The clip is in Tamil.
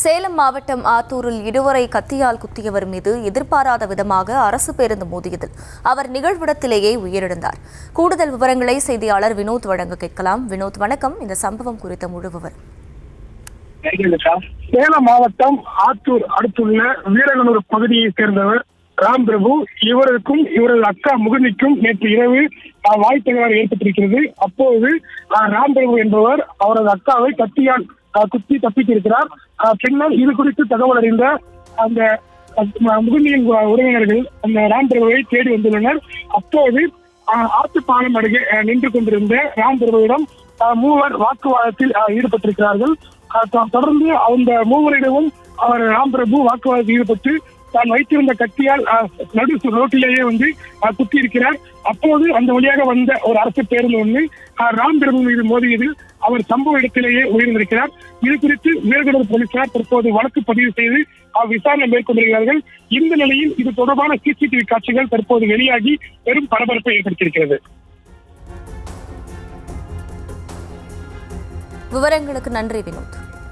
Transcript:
சேலம் மாவட்டம் ஆத்தூரில் இருவரை கத்தியால் குத்தியவர் மீது எதிர்பாராத விதமாக அரசு பேருந்து மோதியதில் அவர் நிகழ்விடத்திலேயே உயிரிழந்தார். கூடுதல் விவரங்களை செய்தியாளர் வினோத் வழங்க கேட்கலாம். வினோத், வணக்கம். இந்த சம்பவம் குறித்த முழு விவரம். சேலம் மாவட்டம் ஆத்தூர் அடுத்துள்ள வீரகனூர் பகுதியை சேர்ந்தவர் ராம் பிரபு. இவருக்கும் இவரது அக்கா முகுந்திக்கும் நேற்று இரவு வாய் தகராறு ஏற்பட்டிருக்கிறது. அப்போது ராம் பிரபு என்பவர் அவரது அக்காவை கத்தியால் குத்தி தப்பித்திருக்கிறார். பின்னர் இது குறித்து தகவல் அறிந்த அந்த முகுந்தியின் உறவினர்கள் அந்த ராம் பிரபுவை தேடி வந்துள்ளனர். அப்போது ஆத்துப்பாலம் அருகே நின்று கொண்டிருந்த ராம் பிரபுவிடம் மூவர் வாக்குவாதத்தில் ஈடுபட்டிருக்கிறார்கள். தொடர்ந்து அந்த மூவரிடமும் அவர் ராம் பிரபு வாக்குவாதத்தில் ஈடுபட்டு தான் வைத்திருந்த கத்தியால் நடு ரோட்டிலேயே குத்தி இருக்கிறார். அப்போது அந்த வழியாக வந்த ஒரு அரசு பேருந்து ஒன்று ராம் பிரபு மீது மோதியதில் அவர் சம்பவ இடத்திலேயே உயிரிழந்திருக்கிறார். இது குறித்து வீரகனூர் போலீசார் தற்போது வழக்கு பதிவு செய்து விசாரணை மேற்கொண்டிருக்கிறார்கள். இந்த நிலையில் இது தொடர்பான சிசிடிவி காட்சிகள் தற்போது வெளியாகி பெரும் பரபரப்பை ஏற்படுத்தியிருக்கிறது. விவரங்களுக்கு நன்றி வினோத்.